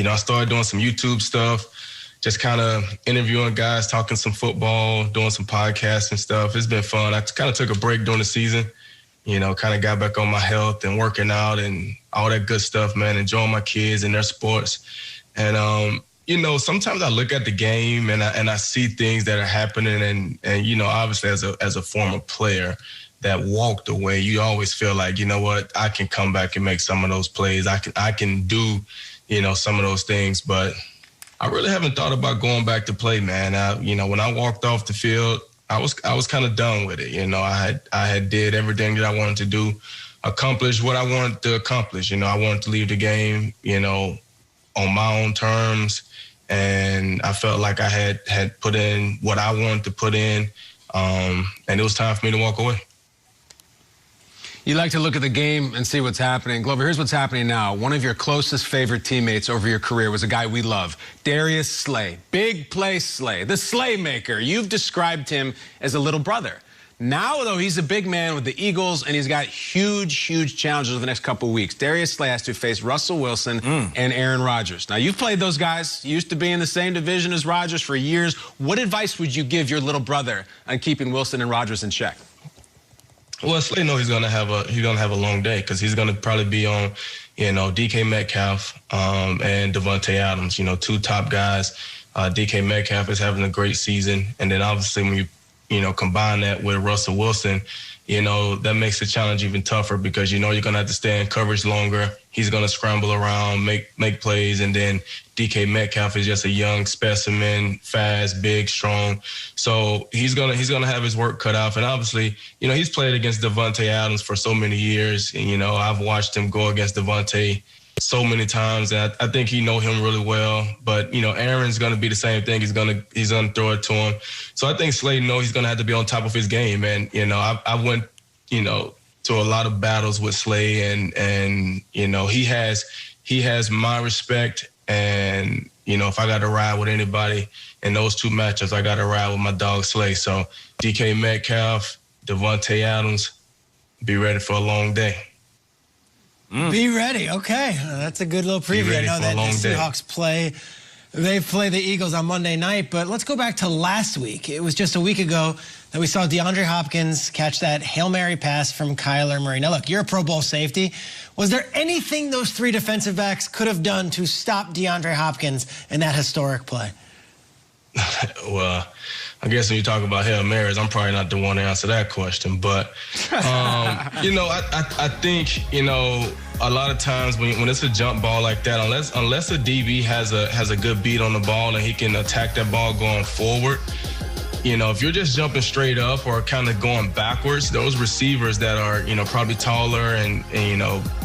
I started doing some YouTube stuff, just kind of interviewing guys, talking some football, doing some podcasts and stuff. It's been fun. I kind of took a break during the season, kind of got back on my health and working out and all that good stuff, man, enjoying my kids and their sports. And, sometimes I look at the game and I see things that are happening and obviously as a former player that walked away, you always feel like, you know what, I can come back and make some of those plays. I can do, some of those things, but I really haven't thought about going back to play, man. When I walked off the field, I was kind of done with it. I had did everything that I wanted to do, accomplished what I wanted to accomplish. I wanted to leave the game, on my own terms. And I felt like I had put in what I wanted to put in. And it was time for me to walk away. You like to look at the game and see what's happening. Glover, here's what's happening now. One of your closest favorite teammates over your career was a guy we love, Darius Slay. Big play Slay, the Slay maker. You've described him as a little brother. Now, though, he's a big man with the Eagles, and he's got huge, huge challenges over the next couple of weeks. Darius Slay has to face Russell Wilson and Aaron Rodgers. Now, you've played those guys. You used to be in the same division as Rodgers for years. What advice would you give your little brother on keeping Wilson and Rodgers in check? Well, Slay knows he's gonna have a long day because he's gonna probably be on, DK Metcalf and Davante Adams. Two top guys. DK Metcalf is having a great season, and then obviously when you combine that with Russell Wilson, that makes the challenge even tougher because, you're going to have to stay in coverage longer. He's going to scramble around, make plays. And then DK Metcalf is just a young specimen, fast, big, strong. So he's going to have his work cut out. And obviously, he's played against Davante Adams for so many years. And, I've watched him go against Davante so many times, and I think he know him really well. But Aaron's going to be the same thing. He's gonna throw it to him. So I think Slay knows he's going to have to be on top of his game. And I went to a lot of battles with Slay, and he has my respect. And if I got to ride with anybody in those two matchups, I got to ride with my dog Slay. So DK Metcalf, Davante Adams, be ready for a long day. Be ready. Okay. That's a good little preview. I know that the Seahawks play the Eagles on Monday night, but let's go back to last week. It was just a week ago that we saw DeAndre Hopkins catch that Hail Mary pass from Kyler Murray. Now, look, you're a Pro Bowl safety. Was there anything those three defensive backs could have done to stop DeAndre Hopkins in that historic play? Well, I guess when you talk about Hail Marys, I'm probably not the one to answer that question. But, I think, a lot of times when it's a jump ball like that, unless a DB has a good beat on the ball and he can attack that ball going forward, if you're just jumping straight up or kind of going backwards, those receivers that are, probably taller and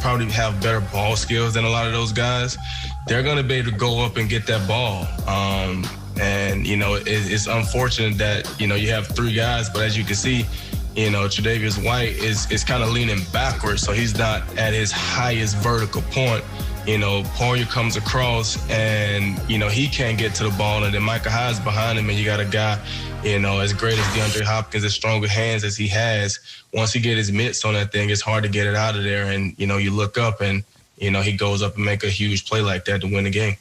probably have better ball skills than a lot of those guys, they're going to be able to go up and get that ball. And, it's unfortunate that, you have three guys, but as you can see, Tre'Davious White is kind of leaning backwards, so he's not at his highest vertical point. Poyer comes across and, he can't get to the ball, and then Micah Hyde's behind him, and you got a guy, as great as DeAndre Hopkins, as strong with hands as he has. Once he get his mitts on that thing, it's hard to get it out of there, and, you look up and, he goes up and make a huge play like that to win the game.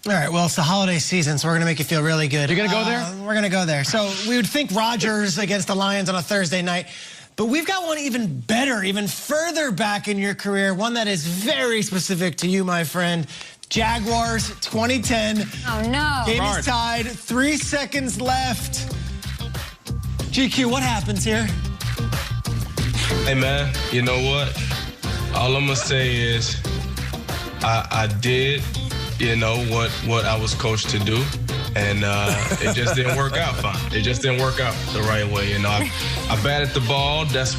All right, well, it's the holiday season, so we're going to make you feel really good. You're going to go there? We're going to go there. So we would think Rodgers against the Lions on a Thursday night, but we've got one even better, even further back in your career, one that is very specific to you, my friend. Jaguars, 2010. Oh, no. Game is tied, 3 seconds left. GQ, what happens here? Hey, man, you know what? All I'm going to say is I did what I was coached to do, and it just didn't work out fine. It just didn't work out the right way. I batted the ball. That's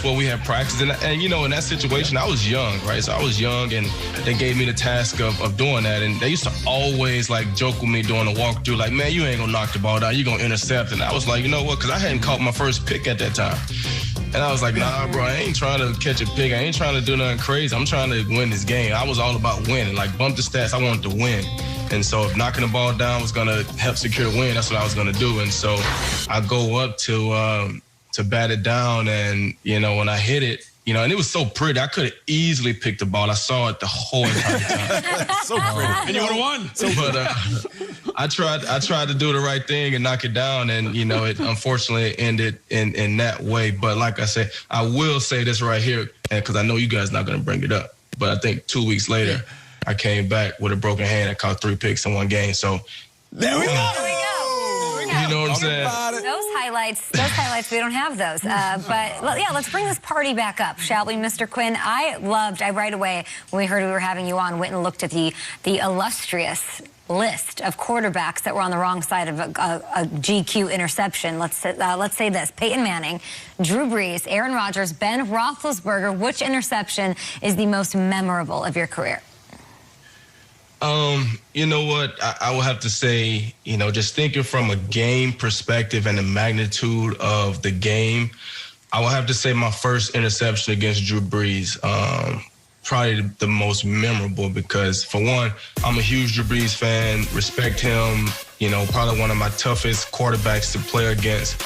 what we had practiced. And in that situation, I was young, right? So I was young, and they gave me the task of doing that. And they used to always joke with me during the walkthrough, like, man, you ain't gonna knock the ball down. You gonna intercept. And I was like, you know what? Because I hadn't caught my first pick at that time. And I was like, nah, bro, I ain't trying to catch a pick. I ain't trying to do nothing crazy. I'm trying to win this game. I was all about winning. Bump the stats, I wanted to win. And so if knocking the ball down was going to help secure the win, that's what I was going to do. And so I go up to bat it down, and, when I hit it, and it was so pretty. I could have easily picked the ball. I saw it the whole entire time. So pretty. And you would have won. But I tried to do the right thing and knock it down, and it unfortunately ended in that way. But like I said, I will say this right here, because I know you guys not going to bring it up. But I think 2 weeks later, I came back with a broken hand and caught 3 picks in one game. So there we go. You know what I'm saying? Those highlights, we don't have those. But yeah, let's bring this party back up, shall we, Mr. Quin? I right away, when we heard we were having you on, went and looked at the illustrious list of quarterbacks that were on the wrong side of a GQ interception. Let's say this: Peyton Manning, Drew Brees, Aaron Rodgers, Ben Roethlisberger. Which interception is the most memorable of your career? You know what? I will have to say, just thinking from a game perspective and the magnitude of the game, I will have to say my first interception against Drew Brees, probably the most memorable, because for one, I'm a huge Drew Brees fan, respect him, probably one of my toughest quarterbacks to play against.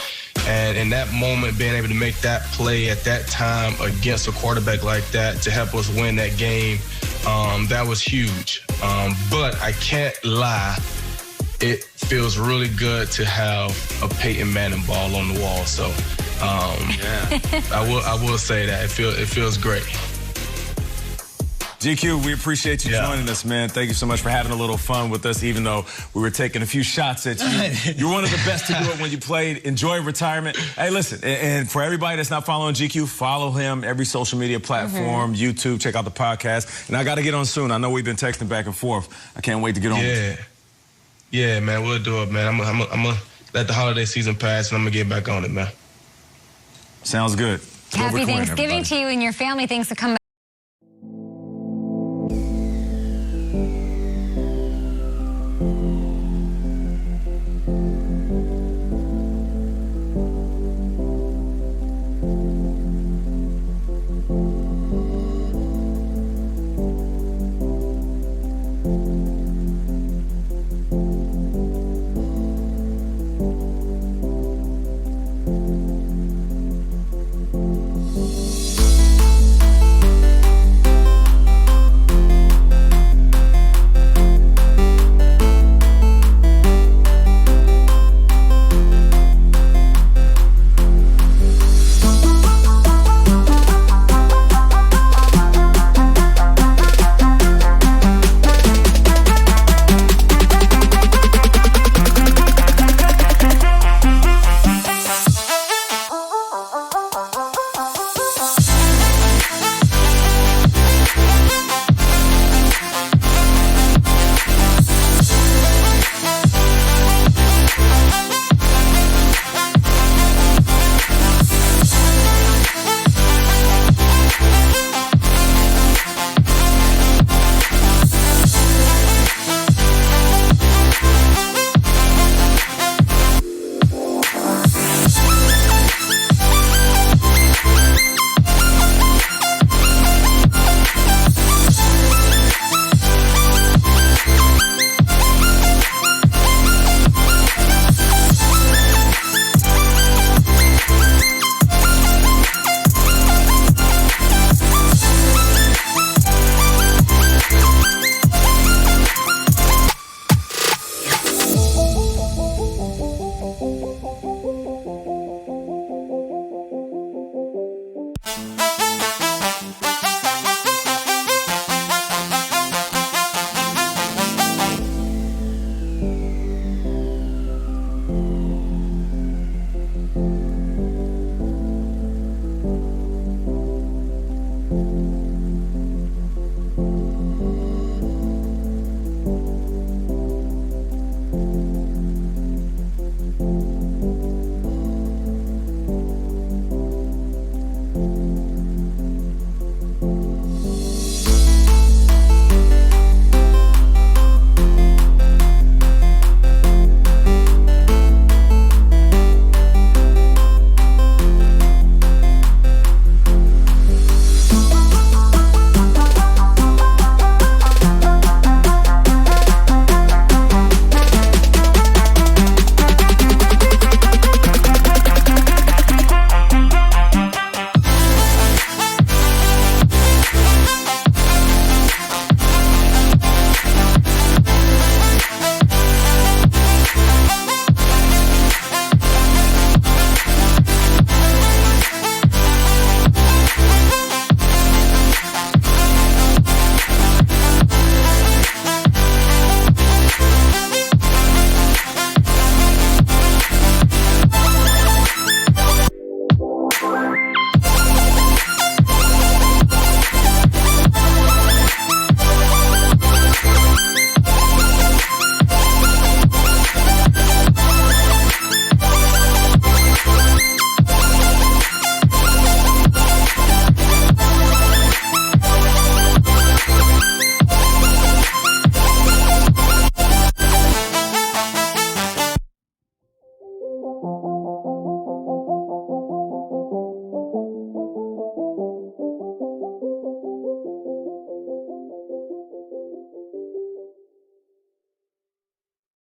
And in that moment, being able to make that play at that time against a quarterback like that to help us win that game, that was huge. But I can't lie, it feels really good to have a Peyton Manning ball on the wall. So I will say that it feels great. GQ, we appreciate you joining us, man. Thank you so much for having a little fun with us, even though we were taking a few shots at you. You're one of the best to do it when you played. Enjoy retirement. Hey, listen, and for everybody that's not following GQ, follow him every social media platform, YouTube, check out the podcast. And I got to get on soon. I know we've been texting back and forth. I can't wait to get on with you. Yeah, man, we'll do it, man. I'm gonna let the holiday season pass, and I'm going to get back on it, man. Sounds good. Happy Thanksgiving to you and your family. Thanks for coming.